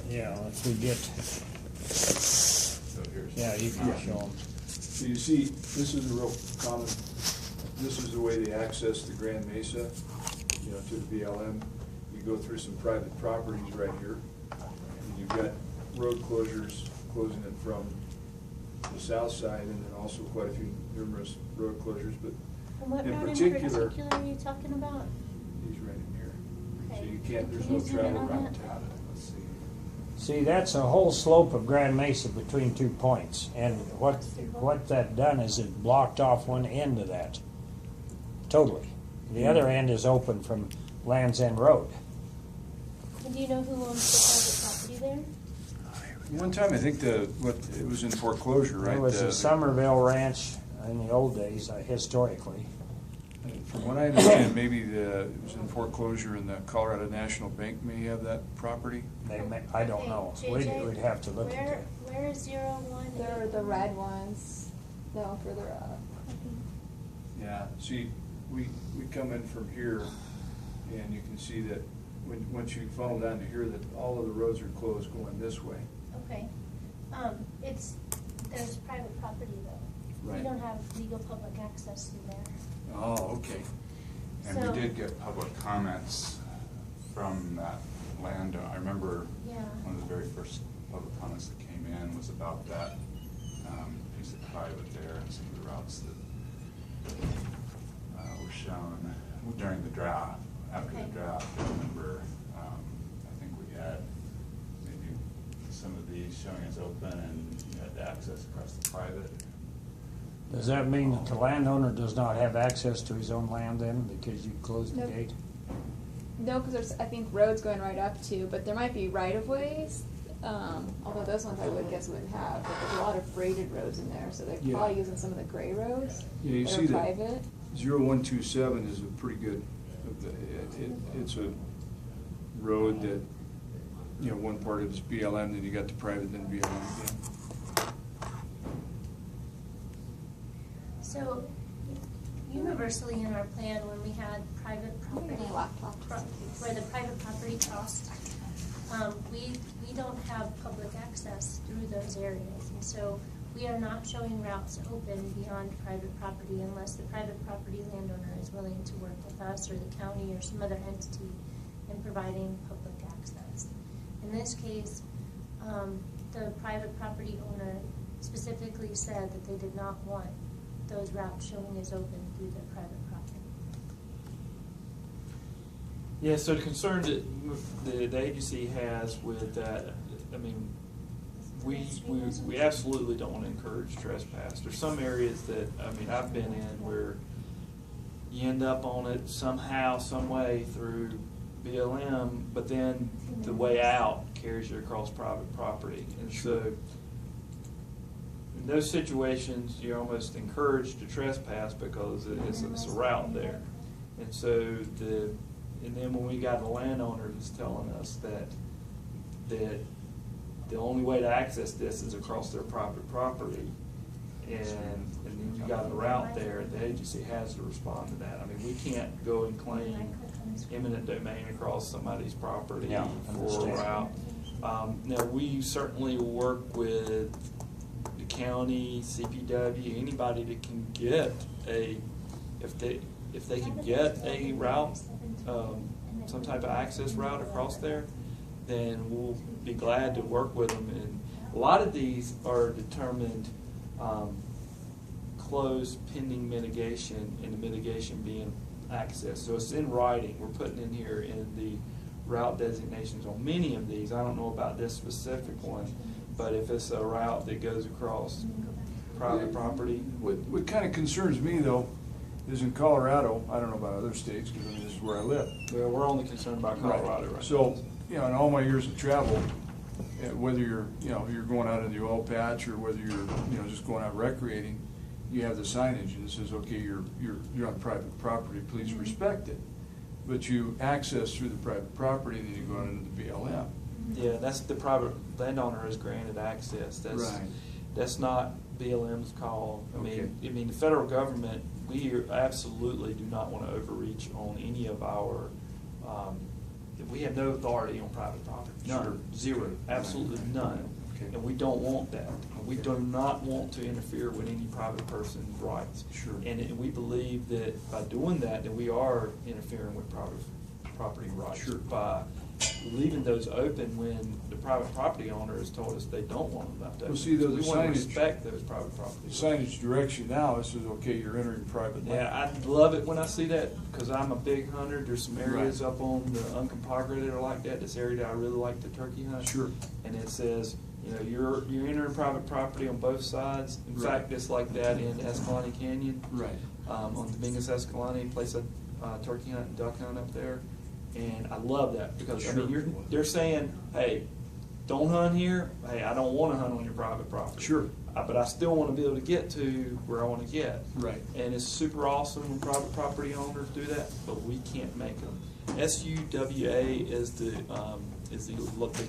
Yeah, if we get, So here's. yeah, you can show them. So you see, this is a real common, this is the way they access the Grand Mesa, you know, to the BLM. You go through some private properties right here, and you've got road closures closing it from the south side, and then also quite a few numerous road closures, but And what in route particular, in particular are you talking about? he's right in here. So Okay. you can't, there's Can no you zoom in travel on around that? town. Let's see. See, that's a whole slope of Grand Mesa between 2 points, and what that done is it blocked off one end of that, totally. The other end is open from Land's End Road. And do you know who owns the private property there? One time, I think it was in foreclosure, right? It was a Somerville Ranch in the old days, historically. From what I understand, maybe it was in foreclosure, and the Colorado National Bank may have that property. I don't know. Okay, We'd JJ, have to look at that. Where is 01? They're the red ones. No, further up. Yeah, see, we come in from here, and you can see that once you funnel down to here, that all of the roads are closed going this way. Okay. There's private property though. Right. We don't have legal public access through there. Oh, okay. And So- we did get public comments from that land. I remember Yeah. one of the very first public comments that came in was about that piece of private there and some of the routes that were shown during the draft. After Okay. the draft, I remember, I think we had maybe some of these showing as open and you had access across the private. Does that mean that the landowner does not have access to his own land then, because you closed the Nope. gate? No, because there's, I think, roads going right up to, but there might be right-of-ways, although those ones I would guess wouldn't have, but there's a lot of braided roads in there, so they're Yeah. probably using some of the gray roads Yeah, you that see are that private. 0127 is a pretty good, it's a road that, you know, one part of it's BLM, then you got the private, then BLM again. So universally in our plan, when we had private property, my laptop. where the private property crossed, we don't have public access through those areas. And so we are not showing routes open beyond private property unless the private property landowner is willing to work with us or the county or some other entity in providing public access. In this case, the private property owner specifically said that they did not want those routes showing as open through their private property. Yeah, so the concern that the agency has with that, I mean, we absolutely don't want to encourage trespass. There's some areas that, I mean, I've been in where you end up on it somehow, some way through BLM, but then the way out carries you across private property. And so in those situations, you're almost encouraged to trespass because it's a route there. And so and then when we got the landowner who's telling us that the only way to access this is across their private property, and then you got a route there, the agency has to respond to that. I mean, we can't go and claim eminent domain across somebody's property Yeah, for a understand. route. Now, we certainly work with the county, CPW, anybody that can get if they can get a route, some type of access route across there, then we'll be glad to work with them. And a lot of these are determined closed pending mitigation, and the mitigation being access. So it's in writing. We're putting in here in the route designations on many of these. I don't know about this specific one, but if it's a route that goes across private property. What kind of concerns me, though, is in Colorado, I don't know about other states, because I mean, this is where I live. Well, we're only concerned about Colorado right now. So, you know, in all my years of travel, whether you're going out in the oil patch or whether you're, just going out recreating, you have the signage and it says, okay, you're on private property, please respect it. But you access through the private property, and then you go out into the BLM. Yeah, that's the private landowner is granted access. Right. That's not BLM's call. Okay. I mean, the federal government, we absolutely do not want to overreach on any of our we have no authority on private property. None. Zero, absolutely none. Okay. And we don't want that. We do not want to interfere with any private person's rights. Sure. And we believe that by doing that we are interfering with private property rights. Sure. By leaving those open when the private property owner has told us they don't want them left open. Well, see, though, We the want to signage- respect those private property rights. Signage direction now, it says, okay, you're entering private land. Yeah, I love it when I see that, because I'm a big hunter. There's some areas Right. up on the Uncompahgre that are like that. This area that I really like to turkey hunt. Sure. And it says, you know, you're entering private property on both sides. In Right. fact, it's like that in Escalante Canyon. Right. On Dominguez Escalante, place of turkey hunt and duck hunt up there. And I love that, because I mean, Sure. they're saying, hey, don't hunt here. Hey, I don't want to hunt on your private property. Sure. But I still want to be able to get to where I want to get. Right. And it's super awesome when private property owners do that, but we can't make them. SUWA is the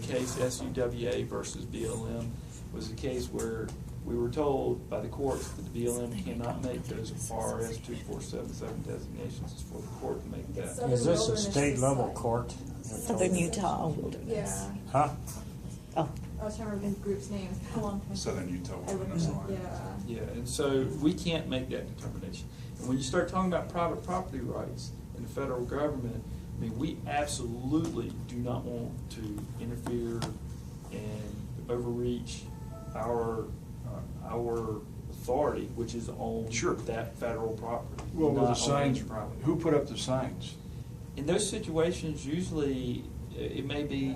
case. SUWA versus BLM was the case where we were told by the courts that the BLM cannot make those RS 2477 designations. It's for the court to make that. Southern Is this a Wilderness state level Society. court? Southern Utah Wilderness. Yeah. Huh? Oh, I was trying to remember the group's name. How long? Southern Utah I Wilderness remember, Alliance. yeah. Yeah, and so we can't make that determination. And when you start talking about private property rights in the federal government, I mean, we absolutely do not want to interfere and overreach our authority, which is on Sure. that federal property. Well, with not the on signs, any property. who put up the signs? In those situations, usually it may be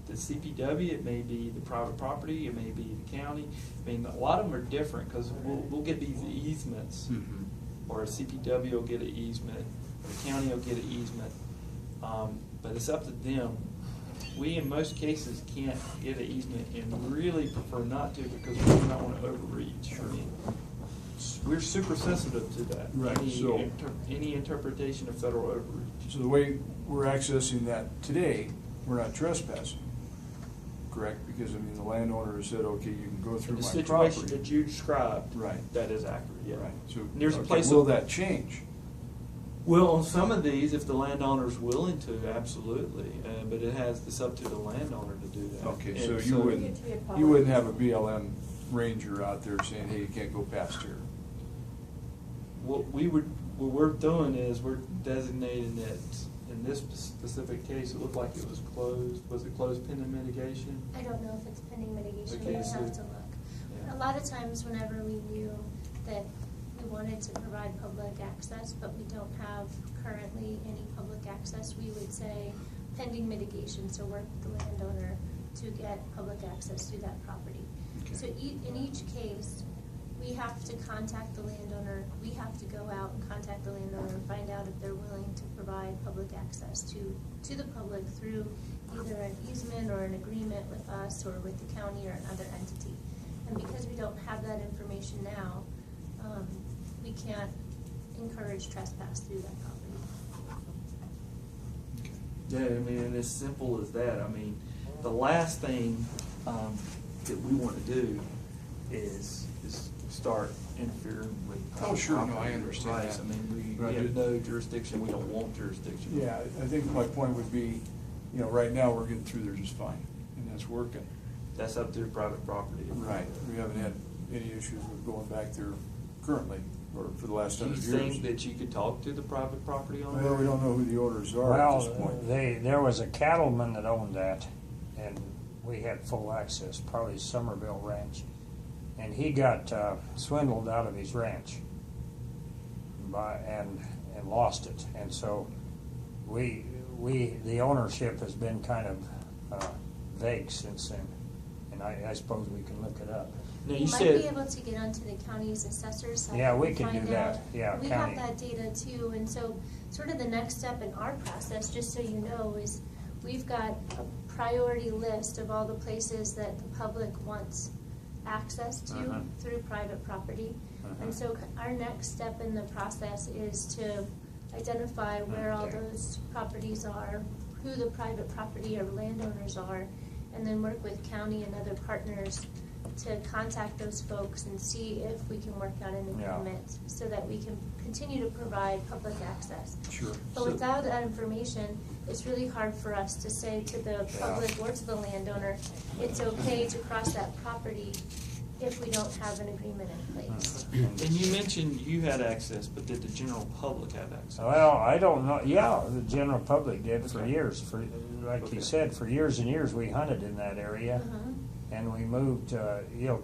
the CPW, it may be the private property, it may be the county. I mean, a lot of them are different, because we'll get these easements, or a CPW will get an easement, or the county will get an easement, but it's up to them. We, in most cases, can't get an easement, and really prefer not to, because we do not want to overreach. I mean, we're super sensitive to that. Right, so- Any interpretation of federal overreach. So the way we're accessing that today, we're not trespassing, correct? Because, I mean, the landowner has said, okay, you can go through In the my situation property. that you described, Right. that is accurate, yeah. Right, so, And there's a okay, place will of- that change? Well, on some of these, if the landowner's willing to, absolutely, but it's up to the landowner to do that. Okay, And so Get you to be a wouldn't public- have a BLM ranger out there saying, hey, you can't go past here? What we're doing is we're designating it, in this specific case, it looked like it was closed. Was it closed pending mitigation? I don't know if it's pending mitigation, Okay, we so- have to look. Yeah. A lot of times, whenever we knew that we wanted to provide public access, but we don't have currently any public access, we would say pending mitigation, so work with the landowner to get public access to that property. Okay. So in each case, we have to contact the landowner, we have to go out and contact the landowner and find out if they're willing to provide public access to the public through either an easement or an agreement with us or with the county or another entity. And because we don't have that information now, we can't encourage trespass through that property. Yeah, I mean, and as simple as that. I mean, the last thing that we want to do is start interfering with. Oh, sure, no, I property understand rights. that. I mean, But I we have did- no jurisdiction, we don't want jurisdiction. Yeah, I think my point would be, you know, right now, we're getting through there just fine, and that's working. That's up to the private property. Right, we haven't had any issues with going back there currently, or for the last Do you 100 years. think that you could talk to the private property owner? Well, we don't know who the owners are at this Well, point. there was a cattleman that owned that, and we had full access, probably Somerville Ranch. And he got swindled out of his ranch and lost it. And so the ownership has been kind of vague since then. And I suppose we can look it up. Now, you You might said. be able to get onto the county's assessor's site. Yeah, we and can do find that. out. Yeah, We county. have that data too, and so sort of the next step in our process, just so you know, is we've got a priority list of all the places that the public wants access to Uh-huh. through private property. Uh-huh. And so our next step in the process is to identify where all Okay. those properties are, who the private property or landowners are, and then work with county and other partners to contact those folks and see if we can work out an Yeah. agreement so that we can continue to provide public access. Sure. But without that information, it's really hard for us to say to the public or to the landowner, it's okay to cross that property if we don't have an agreement in place. And you mentioned you had access, but did the general public have access? Well, I don't know, yeah, the general public did for Okay. years, like Okay. you said, for years and years, we hunted in that area. Mhm. And we moved,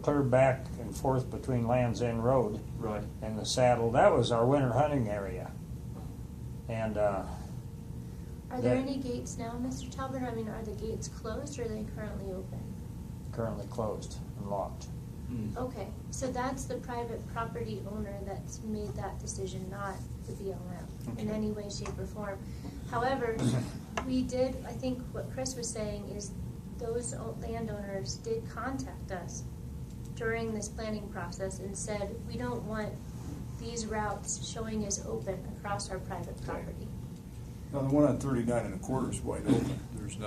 clear back and forth between Land's End Road Right. and the Saddle. That was our winter hunting area. And, Are there that- any gates now, Mr. Talbot? I mean, are the gates closed or are they currently open? currently closed and locked. Mm. Okay, so that's the private property owner that's made that decision, not the BLM in Okay. any way, shape, or form. However, we did, I think what Chris was saying is those landowners did contact us during this planning process and said, we don't want these routes showing as open across our private property. Now, the one on 39 1/4 is wide open. There's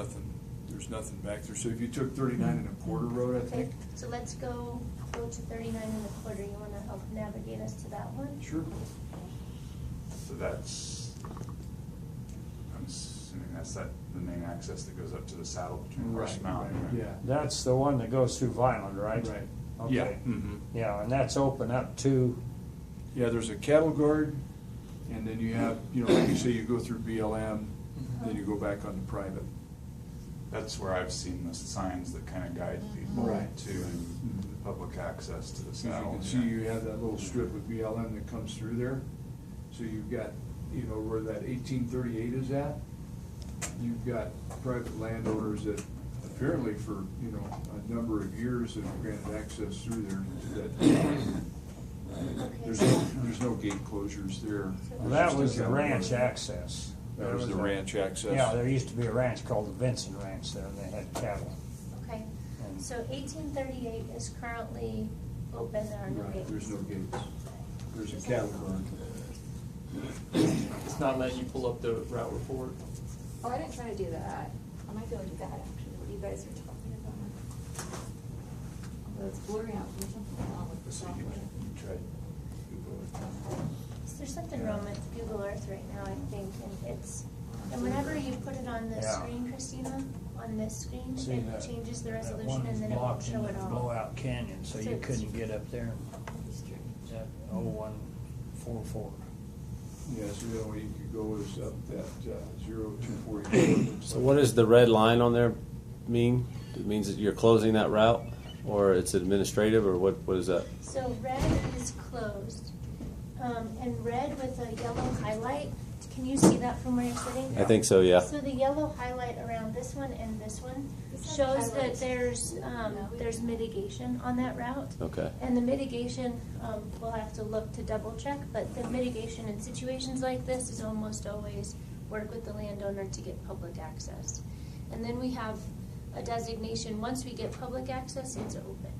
nothing back there. So if you took 39 1/4 road, I Okay, think. so let's go to 39 1/4. You wanna help navigate us to that one? Sure. So that's, I'm assuming that's the main access that goes up to the saddle between Horse Mountain. right? Yeah. That's the one that goes through Vineland, right? Right. Okay. Yeah. Mm-hmm. Yeah, and that's open up to, Yeah, there's a cattle guard, and then you have, like you say, you go through BLM, then you go back onto private. That's where I've seen the signs that kind of guide people Right. to public access to the As you saddle. can see, you have that little strip of BLM that comes through there. So you've got, where that 1838 is at, you've got private landowners that apparently for, a number of years have granted access through there to that. There's no gate closures there. well, that There's was just a the cattle ranch guard. access. That was the ranch access. Yeah, there used to be a ranch called the Vinson Ranch there, and they had cattle. Okay, And- so 1838 is currently open, there are no Right, gates. there's no gates. There's a cattle guard. It's not letting you pull up the route report. Oh, I didn't try to do that. I might be able to do that actually, what you guys are talking about. Although it's blurry out, there's something wrong with the So you software. tried Google it. There's something wrong with Google Earth right now, I think, and whenever you put it on this Yeah. screen, Christina, on this screen, See, it that- changes the that resolution one and is then it won't blocked show into it the all. Blowout Canyon, so So you it's- couldn't get up there. That 0144. Yeah, so the only way you could go is up that 0244. So what does the red line on there mean? It means that you're closing that route, or it's administrative, or what is that? So red is closed, and red with a yellow highlight, can you see that from where you're sitting? I think so, yeah. So the yellow highlight around this one and this one This has shows that highlights. there's mitigation on that route. Okay. And the mitigation, we'll have to look to double check, but the mitigation in situations like this is almost always work with the landowner to get public access. And then we have a designation, once we get public access, it's open.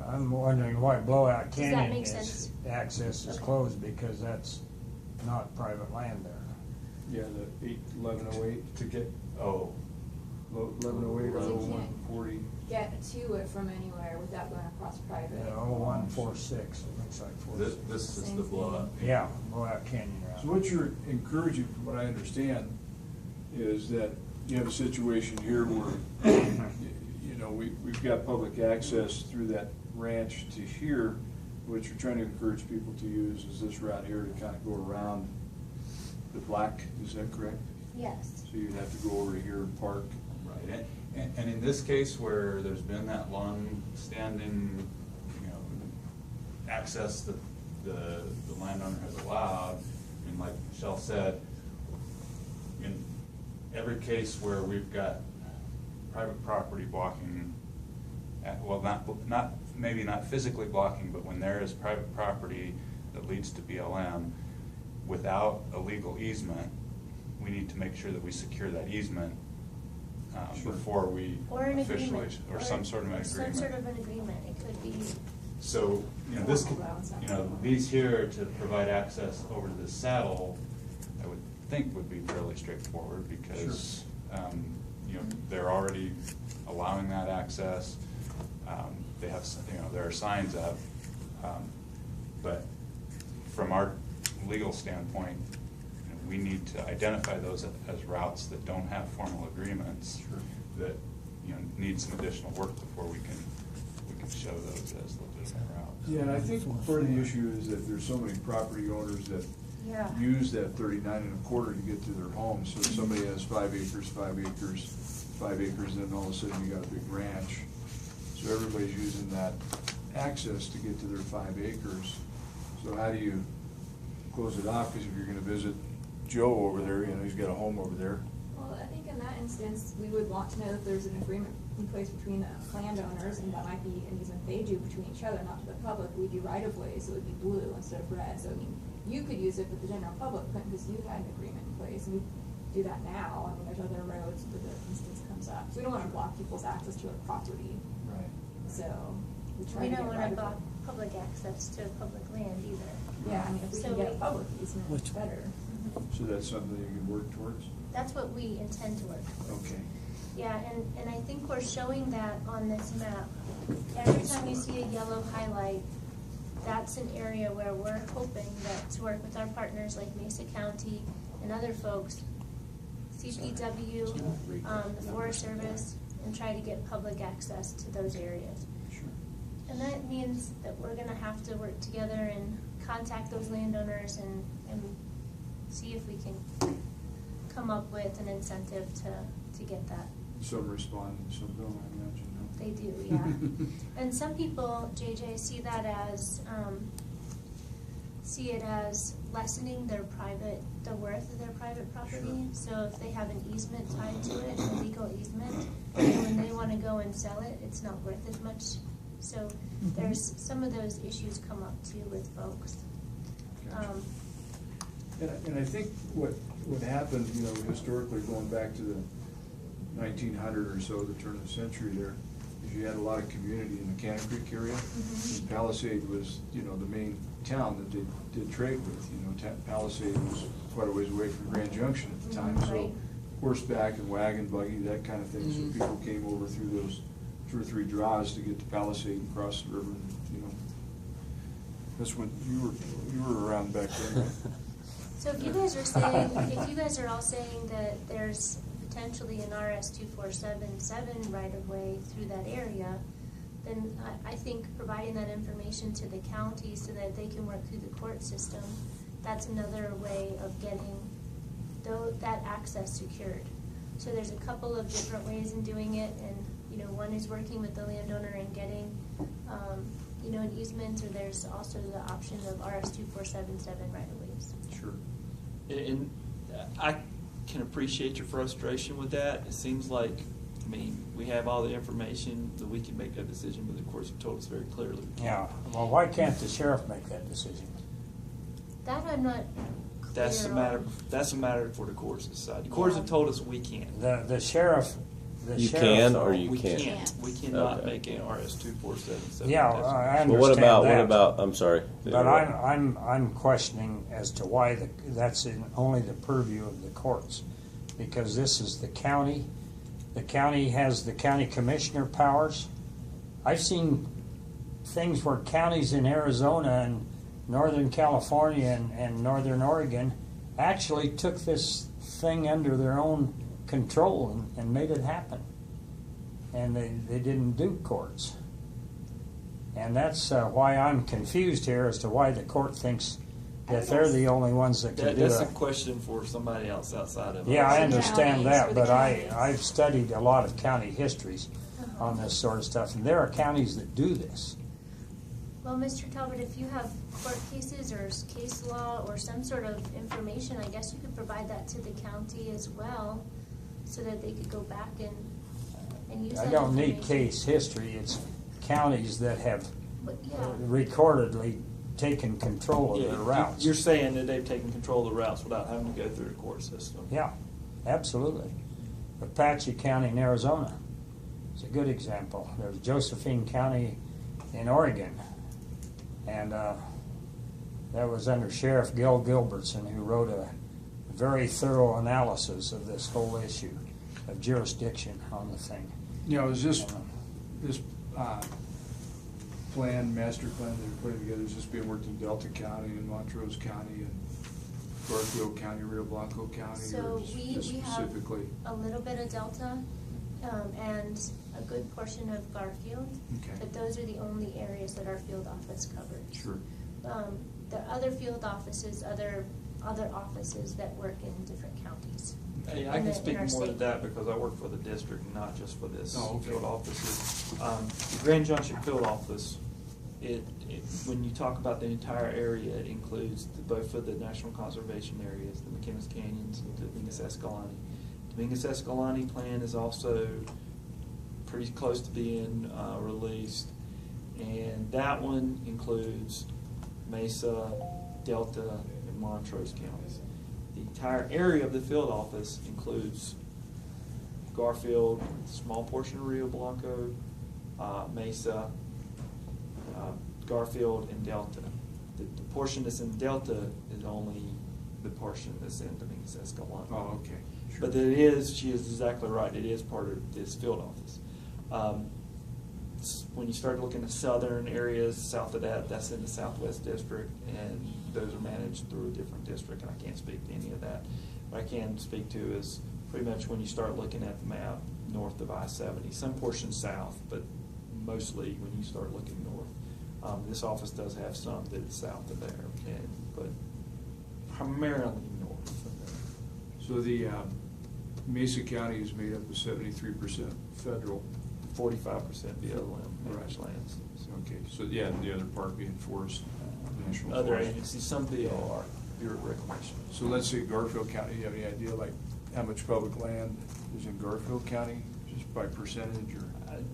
I'm wondering why Blowout Does that Canyon make is, sense? access is Okay. closed, because that's not private land there. Yeah, the 1108 To get, oh, 1108 or So you 0140. Get to it from anywhere without going across private. Yeah, 0146, it looks like this, 46. this is Same the thing. blowout. Yeah, Blowout Canyon So route. what you're encouraging, from what I understand, is that you have a situation here where, we've got public access through that ranch to here. What you're trying to encourage people to use is this route here to kind of go around the black, is that correct? Yes. So you'd have to go over here and park. Right, and in this case where there's been that long-standing, access that the landowner has allowed, and like Michelle said, in every case where we've got private property blocking, maybe not physically blocking, but when there is private property that leads to BLM without a legal easement, we need to make sure that we secure that easement Sure. before we Or an officially, agreement. or some sort of an Some agreement. sort of an agreement, it could be, So, this could, these here to provide access over to the saddle, I would think would be fairly straightforward because, they're already allowing that access. They have, there are signs up. But from our legal standpoint, we need to identify those as routes that don't have formal agreements, that, you know, need some additional work before we can show those as legitimate routes. Yeah, and I think part of the issue is that there's so many property owners that Yeah. use that 39 1/4 to get to their home. So if somebody has 5 acres, 5 acres, 5 acres, then all of a sudden you got a big ranch. So everybody's using that access to get to their 5 acres. So how do you close it off? Because if you're gonna visit Joe over there, you know, he's got a home over there. Well, I think in that instance, we would want to know that there's an agreement in place between the landowners, and that might be an easement they do between each other, not to the public. We do right of ways, so it would be blue instead of red. So I mean, you could use it, but the general public couldn't because you had an agreement in place. And we do that now. I mean, there's other roads where the instance comes up. So we don't want to block people's access to a property. Right. So we try We to don't get want right to of block way. public access to public land either. Yeah, I mean, if we So can get a we- public easement, it's better. So that's something you can work towards? That's what we intend to work towards. Okay. Yeah, and I think we're showing that on this map. Every time you see a yellow highlight, that's an area where we're hoping that to work with our partners like Mesa County and other folks, CPW, the Forest Service, and try to get public access to those areas. Sure. And that means that we're gonna have to work together and contact those landowners and see if we can come up with an incentive to get that. Some respond and some don't, I imagine, no? They do, yeah. And some people, JJ, see that as, see it as lessening their the worth of their private property. Sure. So if they have an easement tied to it, a legal easement, and when they wanna go and sell it, it's not worth as much. So there's, some of those issues come up too with folks. Gotcha. And I think what happened, you know, historically going back to the 1900 or so, the turn of the century there, is you had a lot of community in the Cannon Creek area. And Palisade was, you know, the main town that they did trade with. You know, Palisade was quite a ways away from Grand Junction at the time. Right. So horseback and wagon, buggy, that kind of thing. So people came over through those 2 or 3 draws to get to Palisade and cross the river. And, you know, that's when you were around back then, right? So if you guys are saying, if you guys are all saying that there's potentially an RS 2477 right-of-way through that area, then I think providing that information to the county so that they can work through the court system, that's another way of getting that access secured. So there's a couple of different ways in doing it, and you know, one is working with the landowner and getting you know, an easement, or there's also the option of RS 2477 right-of-ways. Sure. And I can appreciate your frustration with that. It seems like, I mean, we have all the information that we can make that decision, but the courts have told us very clearly. Yeah, well, why can't the sheriff make that decision? That I'm not clear That's a on. matter. That's a matter for the courts to decide. The courts have told us we can't. The sheriff, You can or though- you We can't. can't. We cannot Okay. make an RS 2477. Yeah, I understand But what that. about, I'm sorry. But I'm questioning as to why that's in only the purview of the courts, because this is the county. The county has the county commissioner powers. I've seen things where counties in Arizona and Northern California and Northern Oregon actually took this thing under their own control and made it happen. And they didn't do courts. And that's why I'm confused here as to why the court thinks that they're the only ones that can do That's a it. question for somebody else outside of us. Yeah, I Some understand counties, that, for the but counties. I've studied a lot of county histories on this sort of stuff, and there are counties that do this. Well, Mr. Talbot, if you have court cases or case law or some sort of information, I guess you could provide that to the county as well, so that they could go back and use that I don't need information. case history, it's counties that have But, yeah, recordedly taken control of Yeah, their routes. You're saying that they've taken control of the routes without having to go through the court system. Yeah, absolutely. Apache County in Arizona is a good example. There's Josephine County in Oregon, and that was under Sheriff Gil Gilbertson, who wrote a very thorough analysis of this whole issue of jurisdiction on the thing. You know, is this master plan that they're putting together, is this being worked in Delta County and Montrose County and Garfield County, Rio Blanco County, So or we just have specifically? a little bit of Delta, and a good portion of Garfield. Okay. But those are the only areas that our field office covers. Sure. The other field offices, other offices that work in different counties. Hey, I in can the speak more to interstate. that because I work for the district, and not just for this Oh, okay. field offices. The Grand Junction field office, when you talk about the entire area, it includes both of the national conservation areas, the McKinnis Canyons and Dominguez Escalante. Dominguez Escalante plan is also pretty close to being released, and that one includes Mesa, Delta, and Montrose counties. The entire area of the field office includes Garfield, small portion of Rio Blanco, Mesa, Garfield, and Delta. The portion that's in Delta is only the portion that's in Dominguez Escalante. Oh, okay. Sure. But she is exactly right, it is part of this field office. When you start looking at southern areas, south of that, that's in the Southwest District, and those are managed through a different district, and I can't speak to any of that. What I can speak to is pretty much when you start looking at the map, north of I-70, some portions south, but mostly when you start looking north. This office does have some that is south of there, but primarily north of there. So the Mesa County is made up of 73% federal. 45% BLM managed Right. lands. Okay, so yeah, the other part being forest, national Other forest. agencies, some BLR, Bureau of Reclamation. So let's say Garfield County, do you have any idea like how much public land is in Garfield County, just by percentage or?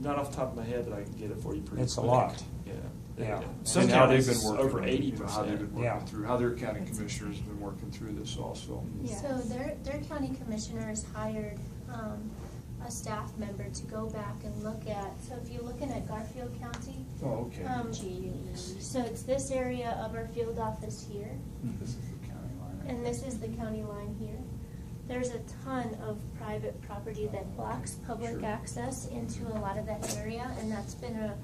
Not off the top of my head, but I can get it for you pretty quick. It's a lot. Yeah. Yeah. Some And how they've counties, been working over on it, you know, how they've 80%. been Yeah. working through, how their county commissioners have been working through this also. Yeah. So their county commissioners hired a staff member to go back and look at, so if you're looking at Garfield County, Oh, okay. so it's this area of our field office here, This is the county line. and this is the county line here. There's a ton of private property that blocks public Sure. access into a lot of that area, and that's been a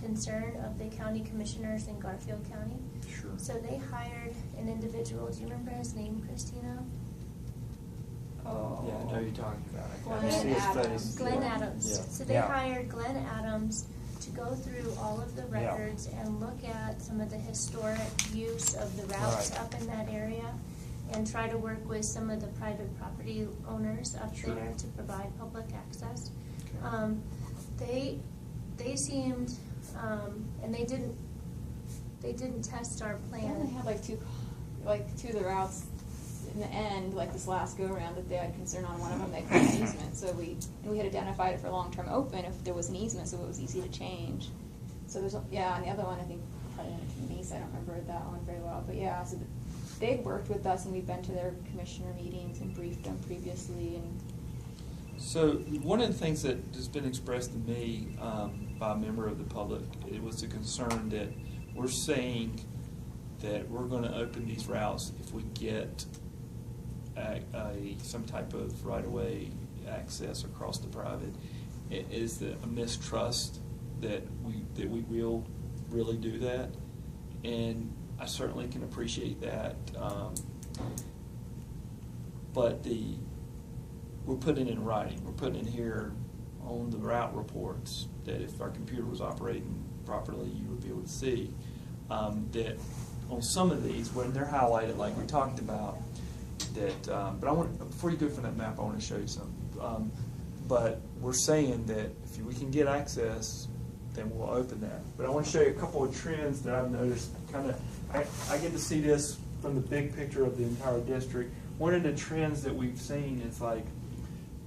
concern of the county commissioners in Garfield County. Sure. So they hired an individual, do you remember his name, Christina? Oh. Yeah, I know who you're talking about. I Glenn can't see his Adams. face. Glenn Yeah. Adams. Yeah. So they Yeah. hired Glenn Adams to go through all of the Yeah. records and look at some of the historic use of the routes Right. up in that area, and try to work with some of the private property owners up Sure. there to provide public access. Okay. They seemed, and they didn't test our They only plan. had like two of the routes in the end, like this last go around, that they had concern on one of them, they put an easement, so we had identified it for long-term open if there was an easement, so it was easy to change. So there's, yeah, and the other one, I think, probably in Mesa, I don't remember that one very well, but yeah, so they'd worked with us and we've been to their commissioner meetings and briefed them previously, and So one of the things that has been expressed to me by a member of the public, it was a concern that we're saying that we're going to open these routes if we get some type of right-of-way access across the private. Is the a mistrust that we will really do that? And I certainly can appreciate that. But we're putting it in writing. We're putting it here on the route reports that if our computer was operating properly, you would be able to see that on some of these, when they're highlighted like we talked about, that, but I want, before you go from that map, I want to show you something. But we're saying that if we can get access, then we'll open that. But I want to show you a couple of trends that I've noticed. I get to see this from the big picture of the entire district. One of the trends that we've seen is like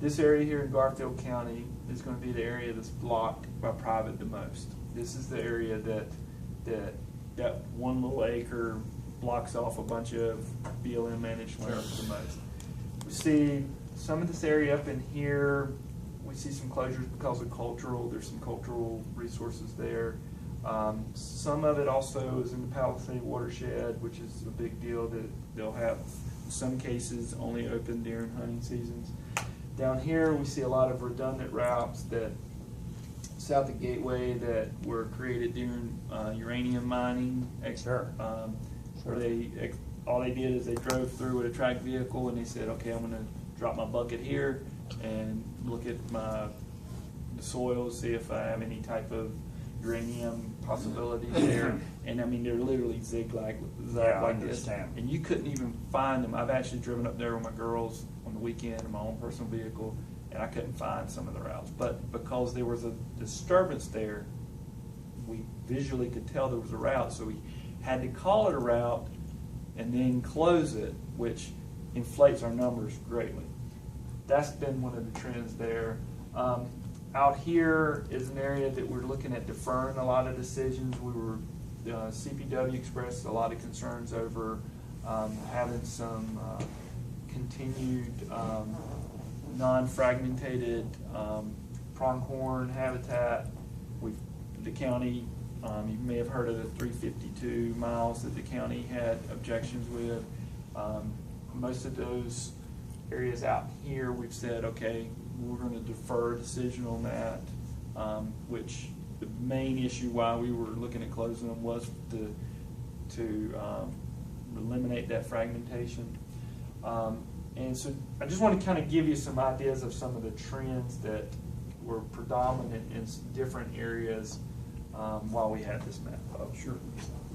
this area here in Garfield County is going to be the area that's blocked by private the most. This is the area that one little acre blocks off a bunch of BLM managed land the most. We see some of this area up in here. We see some closures because of cultural. There's some cultural resources there. Some of it also is in the Palisade watershed, which is a big deal that they'll have, in some cases, only open during hunting seasons. Down here, we see a lot of redundant routes that south of Gateway that were created during uranium mining. Sure. Where they all they did is they drove through with a tracked vehicle and they said, okay, I'm gonna drop my bucket here and look at the soil, see if I have any type of uranium possibility there. And I mean, they're literally zigzag Yeah, I like this. understand. And you couldn't even find them. I've actually driven up there with my girls on the weekend in my own personal vehicle, and I couldn't find some of the routes. But because there was a disturbance there, we visually could tell there was a route, so we had to call it a route and then close it, which inflates our numbers greatly. That's been one of the trends there. Out here is an area that we're looking at deferring a lot of decisions. CPW expressed a lot of concerns over having some continued non-fragmented pronghorn habitat. The county, you may have heard of the 352 miles that the county had objections with. Most of those areas out here, we've said, okay, we're going to defer a decision on that, which the main issue why we were looking at closing them was to eliminate that fragmentation. And so I just want to kind of give you some ideas of some of the trends that were predominant in different areas while we had this map up. Sure.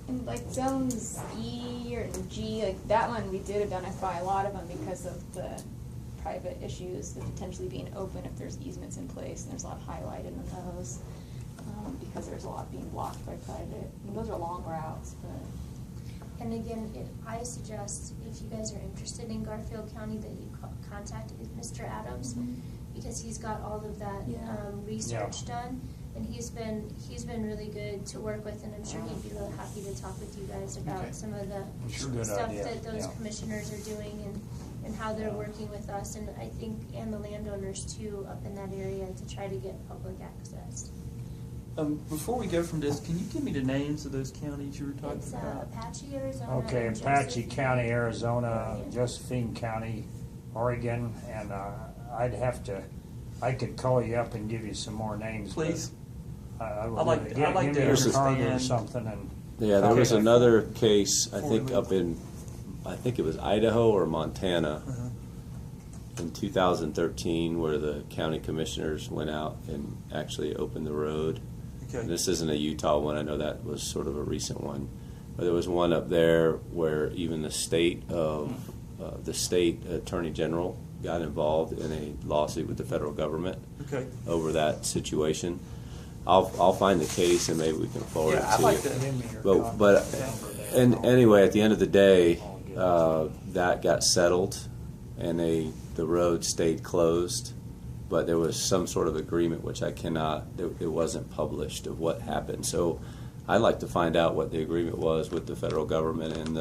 And like zones E or G, like that one, we did identify a lot of them because of the private issues, the potentially being open if there's easements in place, and there's a lot highlighted in those because there's a lot being blocked by private. I mean, those are long routes, but. And again, I suggest if you guys are interested in Garfield County that you contact Mr. Adams, because he's got all of that research done, and he's been really good to work with, and I'm sure he'd be really happy to talk with you guys about some of the Good stuff idea. that those Yeah. commissioners are doing and how they're working with us, and I think and the landowners too up in that area to try to get public access. Before we go from this, can you give me the names of those counties you were talking It's about? Apache, Arizona. Okay, and Apache Josephine. County, Arizona, Josephine County, Oregon, and I could call you up and give you some more names. but Please. I would I'd like to give you a card or understand. something and. Yeah, there was Okay. another case, I Before we think leave. up in, I think it was Idaho or Montana in 2013 where the county commissioners went out and actually opened the road. Okay. And this isn't a Utah one, I know that was sort of a recent one. But there was one up there where even the state attorney general got involved in a lawsuit with the federal government Okay. over that situation. I'll find the case and maybe we can forward it Yeah, I'd to like you. to. But and anyway, at the end of the day, that got settled, and the road stayed closed. But there was some sort of agreement, which I cannot. It wasn't published of what happened. So I'd like to find out what the agreement was with the federal government and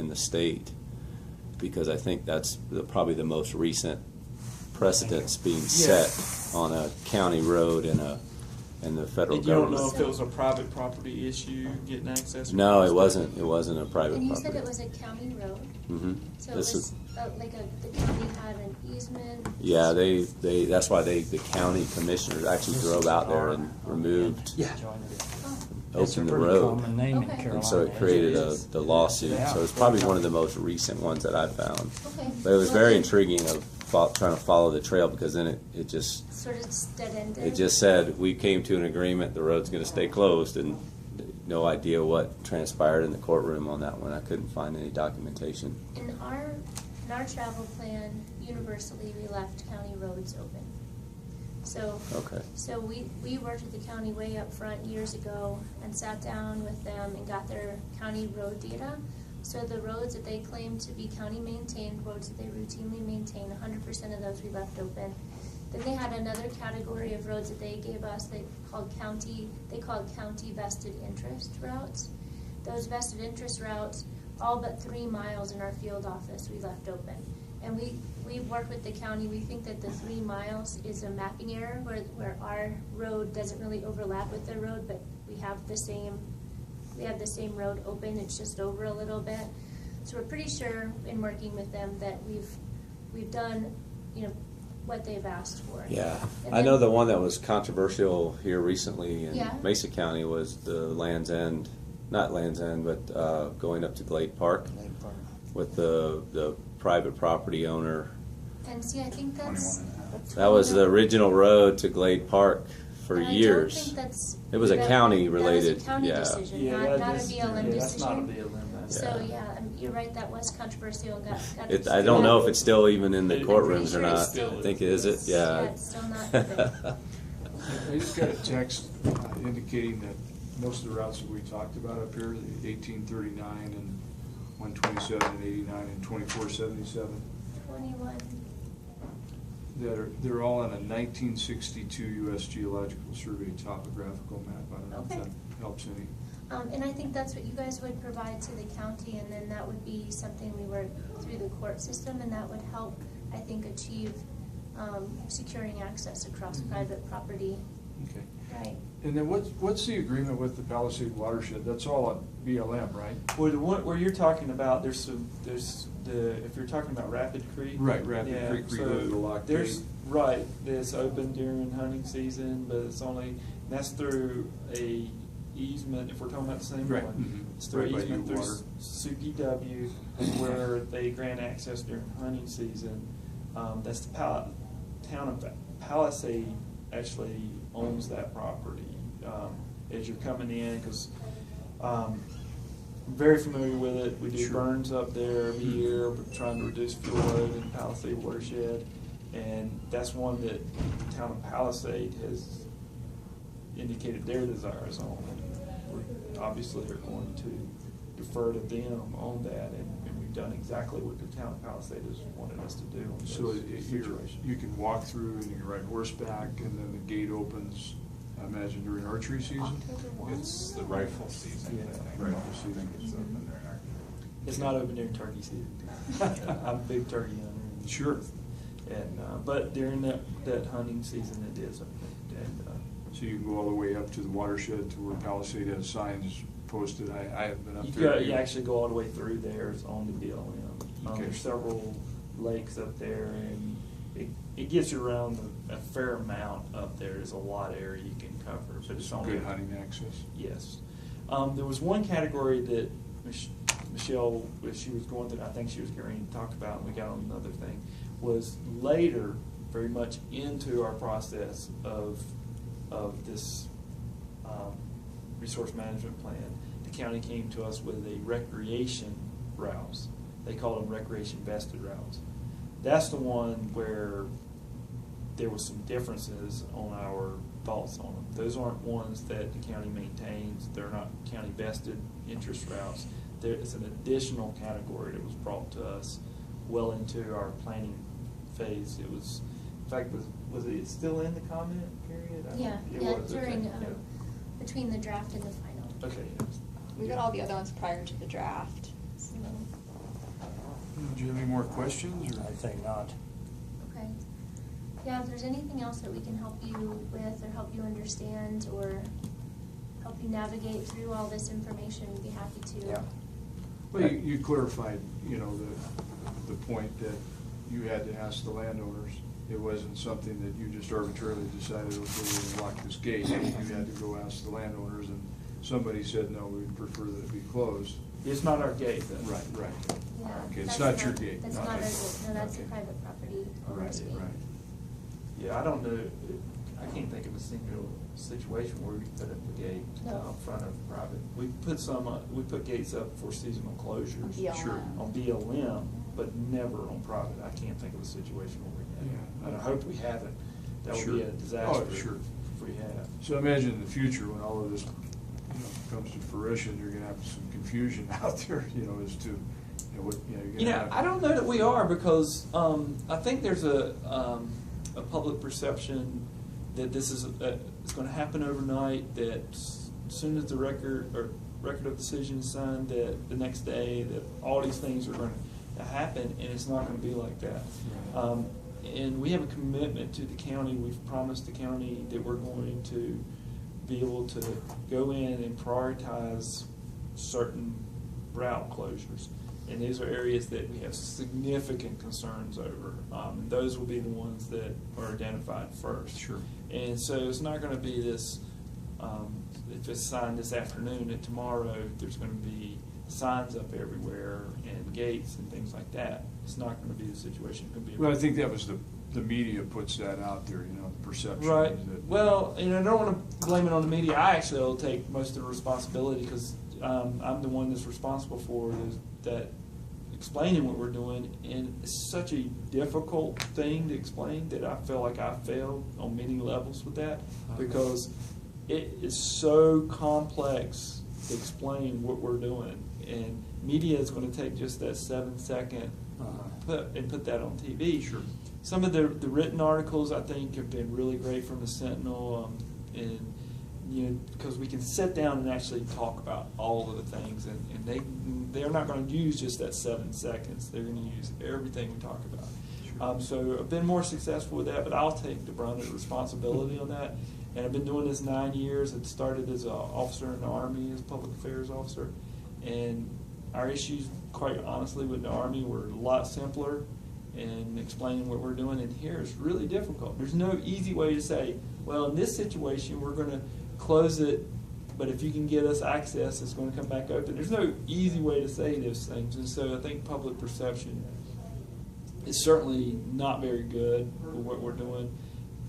the state, because I think that's probably the most recent precedents being set on a county road and the federal And you don't government. know if it was a private property issue getting access? from No, the it state? wasn't. It wasn't a private And you property. said it was a county road, Mm-hmm. so it This was is, the county had an easement. yeah, they that's why the county commissioners actually drove out there and removed, Yeah. Oh, It's a opened the pretty road. common name in Okay. Carolina. And so it created the lawsuit. Yeah. So it's probably one of the most recent ones that I've found. okay. But it was Well, very then intriguing of trying to follow the trail, because then it just Sort of dead-ended. it just said we came to an agreement, the road's going to stay closed, and no idea what transpired in the courtroom on that one. I couldn't find any documentation. In our travel plan, universally, we left county roads open. So, Okay. so we worked with the county way up front years ago and sat down with them and got their county road data. So the roads that they claim to be county maintained, roads that they routinely maintain, 100% of those we left open. Then they had another category of roads that they gave us, they called county vested interest routes. Those vested interest routes, all but 3 miles in our field office we left open. And we work with the county, we think that the 3 miles is a mapping error where our road doesn't really overlap with their road, but we have the same road open, it's just over a little bit. So we're pretty sure in working with them that we've done, what they've asked for. Yeah, And I know then- the one that was controversial here recently in Yeah. Mesa County was the Land's End, not Land's End, but going up to Glade Park, with the private property owner. And see, I think that's. 21.5. That was the original road to Glade Park for And years. I don't think that's. It was a county related, That was a county yeah. decision, Yeah, not a that's- BLM yeah, decision. that's not a BLM. That's So, Yeah. yeah, you're right, that was controversial, got. I don't know if it's still even in the It- courtrooms or I'm pretty sure not. it's still- I think it is it, yeah. Yeah, it's still not open. I just got a text indicating that most of the routes that we talked about up here, the 1839 and 127 and 89 and 2477, 21. they're all on a 1962 U.S. Geological Survey topographical map. I don't know if Okay. that helps any. And I think that's what you guys would provide to the county, and then that would be something we work through the court system, and that would help, I think, achieve securing access across private property. Okay. Right. And then what's the agreement with the Palisade watershed? That's all on BLM, right? Well, the one where you're talking about, if you're talking about Rapid Creek. Right, Rapid yeah, Creek, we so go to the lock there's, gate. right, it's open during hunting season, but that's through a easement, if we're talking about the same Right, one. mhm. It's through Right by easement you, through water. CPW, where they grant access during hunting season. That's the town of Palisade actually owns that property. As you're coming in, because I'm very familiar with it. We do Sure. burns up there every year. We're trying to reduce fuel load in Palisade watershed, and that's one that the town of Palisade has indicated their desires on. We obviously are going to defer to them on that, and we've done exactly what the town of Palisade has wanted us to do on this So situation. you can walk through and you can ride horseback, and then the gate opens, I imagine, during archery season? October 1? It's the rifle season, I think. Rifle I season. think it's open during our. It's not open during turkey season. I'm a big turkey hunter. and- Sure. And, but during that hunting season, it is open. And, So you can go all the way up to the watershed to where Palisade has signs posted. I haven't been up you there. you actually go all the way through there. It's on the BLM. Okay. There's several lakes up there, and it gets you around a fair amount up there. There's a lot of area you can cover, but it's Some only good hunting access. Yes. There was one category that Michelle, as she was going through, I think she was going to talk about, and we got on another thing, was later, very much into our process of this resource management plan, the county came to us with a recreation routes. They called them recreation vested routes. That's the one where there was some differences on our thoughts on them. Those aren't ones that the county maintains. They're not county vested interest routes. It's an additional category that was brought to us well into our planning phase. It was, in fact, was it still in the comment period? I don't- Yeah, it yeah, was, okay, during, yeah. between the draft and the final. Okay. yeah. We got all the other ones prior to the draft, so. Do you have any more questions? I Or? think not. Okay. Yeah, if there's anything else that we can help you with, or help you understand, or help you navigate through all this information, we'd be happy to. Yeah. Well, you clarified, the point that you had to ask the landowners. It wasn't something that you just arbitrarily decided, okay, we're gonna lock this gate. You had to go ask the landowners, and somebody said, no, we'd prefer that it be closed. It's not our gate, though. Right. Yeah, Okay, it's that's not your gate. That's not not our your- gate, no, that's a Okay. private property Right, owner's gate. right. Yeah, I don't know, I can't think of a single situation where we put up a gate No. out front of private. We put gates up for seasonal closures. BLM. Sure. On BLM, but never on private. I can't think of a situation where we have. Yeah. And I hope we haven't. That would Sure. be a disaster. Oh, sure. If we have. So I imagine in the future, when all of this, comes to fruition, you're gonna have some confusion out there, as to, what, you're gonna have. I don't know that we are, because I think there's a public perception that this is it's going to happen overnight. That as soon as the record of decision is signed, that the next day that all these things are going to happen, and it's not going to be like that. Right. And we have a commitment to the county. We've promised the county that we're going to be able to go in and prioritize certain route closures. And these are areas that we have significant concerns over. And those will be the ones that are identified first. Sure. And so it's not going to be this, if it's signed this afternoon, and tomorrow there's going to be signs up everywhere and gates and things like that. It's not going to be the situation. It's going to be. Well, I think that was the media puts that out there, you know, the perception. Right. is that- Well, I don't want to blame it on the media. I actually will take most of the responsibility because I'm the one that's responsible for that explaining what we're doing, and it's such a difficult thing to explain that I feel like I failed on many levels with that because it is so complex to explain what we're doing, and media is going to take just that 7-second put that on TV. Sure. Some of the written articles I think have been really great from the Sentinel, and because we can sit down and actually talk about all of the things, and they're not going to use just that 7 seconds. They're going to use everything we talk about. So I've been more successful with that, but I'll take the brunt of the responsibility on that. And I've been doing this 9 years. I started as an officer in the Army, as a public affairs officer, and our issues, quite honestly, with the Army were a lot simpler in explaining what we're doing, and here it's really difficult. There's no easy way to say, well, in this situation, we're going to close it, but if you can get us access, it's going to come back open. There's no easy way to say those things, and so I think public perception is certainly not very good for what we're doing.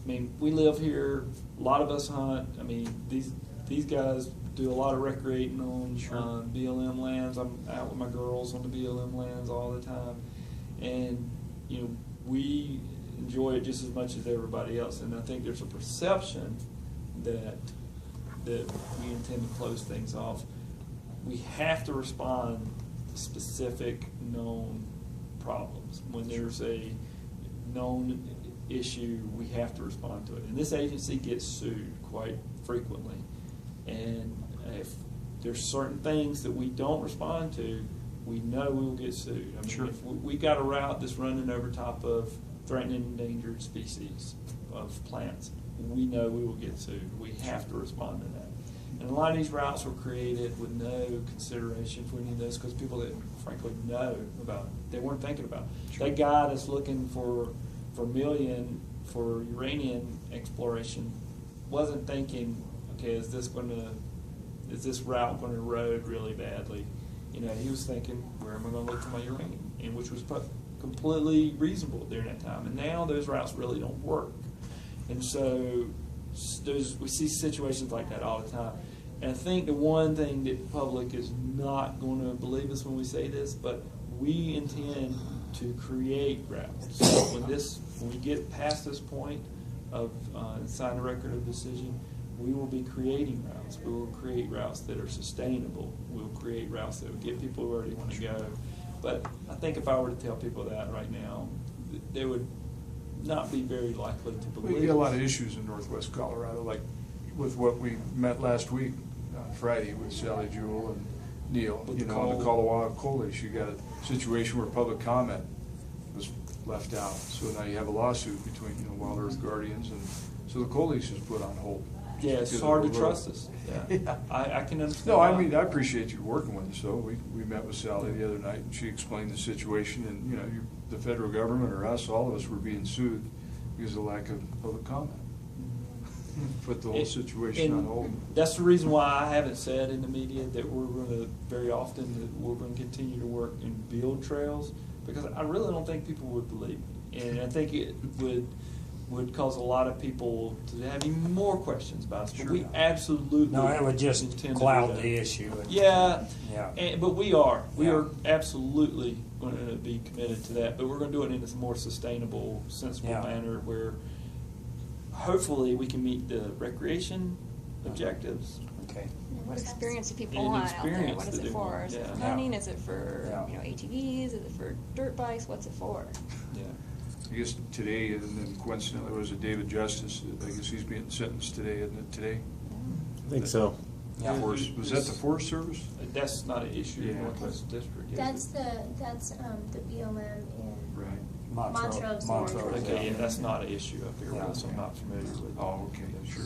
I mean, we live here, a lot of us hunt. I mean, these guys do a lot of recreating on BLM lands. I'm out with my girls on the BLM lands all the time, and we enjoy it just as much as everybody else. And I think there's a perception that we intend to close things off. We have to respond to specific known problems. When there's a known issue, we have to respond to it. And this agency gets sued quite frequently. And if there's certain things that we don't respond to, we know we will get sued. I mean, if we got a route that's running over top of threatened and endangered species of plants, we know we will get sued. We have to respond to that. And a lot of these routes were created with no consideration for any of this because people didn't, frankly, know about it. They weren't thinking about it. That guy that's looking for million for uranium exploration wasn't thinking, okay, is this route going to erode really badly? He was thinking, where am I going to look for my uranium? And which was completely reasonable during that time. And now those routes really don't work. And so we see situations like that all the time. And I think the one thing that the public is not going to believe us when we say this, but we intend to create routes. So when we get past this point of sign a record of decision, we will be creating routes. We will create routes that are sustainable. We will create routes that will get people where they want to go. But I think if I were to tell people that right now, they would not be very likely to believe. We get a lot of issues in northwest Colorado, like with what we met last week on Friday with Sally Jewell and Neil. With the on the Colorado coal issue, you got a situation where public comment was left out. So now you have a lawsuit between Wild Earth Guardians, and so the coal lease is put on hold. Yeah, it's hard to trust us. Yeah. I can understand. No, I why. mean, I appreciate you working with us, though. We met with Sally the other night, and she explained the situation, and, the federal government or us, all of us were being sued because of lack of public comment. Put the whole situation on hold. That's the reason why I haven't said in the media that we're going to, very often, that we're going to continue to work and build trails, because I really don't think people would believe me. And I think it would cause a lot of people to have even more questions about us. But we absolutely it would just intend to cloud do that. the issue. Yeah, Yeah. but we are Yeah. absolutely going to be committed to that. But we're going to do it in a more sustainable, sensible Yeah. manner where hopefully we can meet the recreation objectives. Okay. What experience do people And want out there? experience What is that it they for? want, Is it yeah. for hunting? Is it for Yeah. ATVs? Is it for dirt bikes? What's it for? Yeah. I guess today, and then coincidentally, was it David Justice? I guess he's being sentenced today, isn't it, today? I think so. Yeah. Was that the Forest Service? That's not an issue in Yeah. Northwest District. is That's it? the BLM in Right. Montrose. Montrose. Okay, yeah, that's not an issue up here with us. I'm Yeah. not familiar with. Oh, okay, sure.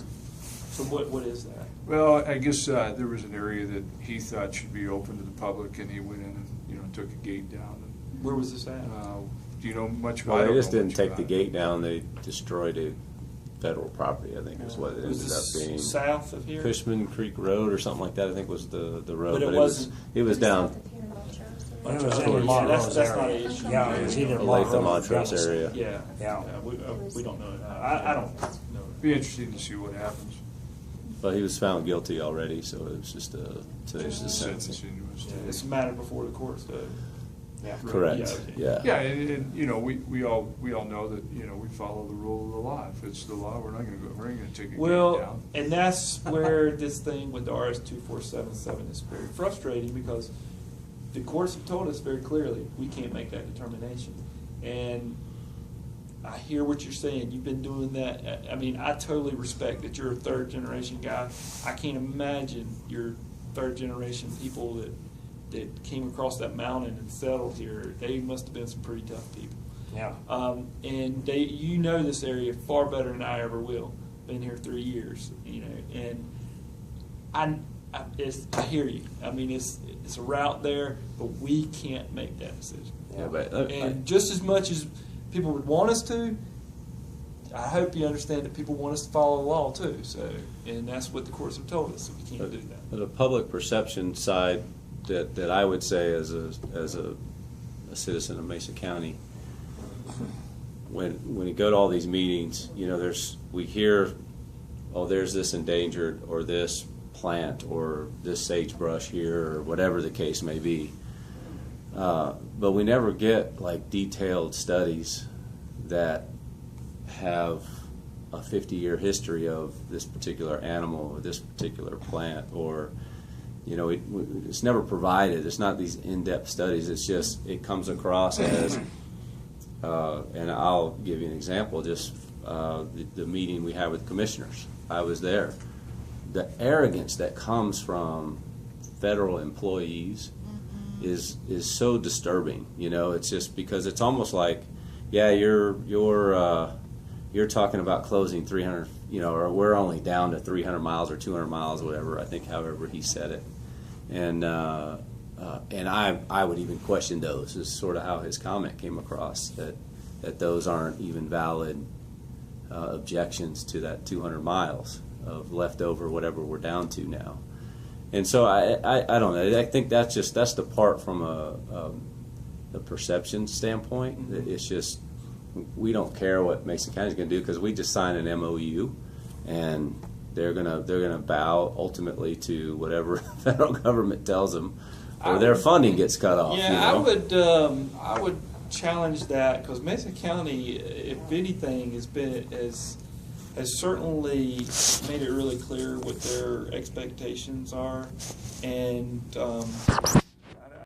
So what is that? Well, I guess there was an area that he thought should be open to the public, and he went in and, took a gate down. Where was this at? Do you know much about it? Well, I they don't just know didn't much take about the it. gate down, they destroyed a federal property, I think is what it Was ended up this being. south of here? Cushman Creek Road or something like that, I think was the road. But it it wasn't- was down South of here in Montrose. It was in Towards- Montrose that's not an area. issue. Yeah, it was either Olathe, Montrose or Montrose Gunnison. area. Yeah. Yeah. We don't know. I don't know. Be interesting to see what happens. But he was found guilty already, so it was just today's The sentencing. sentencing was Yeah, it's a matter before the courts, though. Yeah. Correct. Yeah, okay. Yeah. Yeah, and you know, we all know that, you know, we follow the rule of the law. If it's the law, we're ain't gonna take a game Well, down. and that's where this thing with the RS 2477 is very frustrating, because the courts have told us very clearly we can't make that determination. And I hear what you're saying. You've been doing that. I mean, I totally respect that you're a third generation guy. I can't imagine you're third generation people that came across that mountain and settled here. They must have been some pretty tough people. Yeah. And you know this area far better than I ever will. Been here 3 years, you know, and I hear you. I mean, it's a route there, but we can't make that decision. Yeah, but And just as much as people would want us to, I hope you understand that people want us to follow the law too. So, and that's what the courts have told us. So we can't do that. the public perception side that I would say as a citizen of Mesa County, when you go to all these meetings, you know, we hear, oh, there's this endangered or this plant or this sagebrush here or whatever the case may be, but we never get like detailed studies that have a 50-year history of this particular animal or this particular plant, or you know, it's never provided. It's not these in-depth studies. It's just, it comes across as, and I'll give you an example, just the meeting we had with commissioners. I was there. The arrogance that comes from federal employees is so disturbing. You know, it's just because it's almost like, yeah, you're talking about closing 300, you know, or we're only down to 300 miles or 200 miles, or whatever. I think, however he said it, and I would even question those. Is sort of how his comment came across, that those aren't even valid objections to that 200 miles of leftover whatever we're down to now. And so I don't know. I think that's the part from a perception standpoint. Mm-hmm. It's just, we don't care what Mesa County's going to do, because we just signed an MOU, and they're gonna bow ultimately to whatever the federal government tells them, or their funding gets cut off. Yeah, you know? I would challenge that, because Mesa County, if anything, has certainly made it really clear what their expectations are, and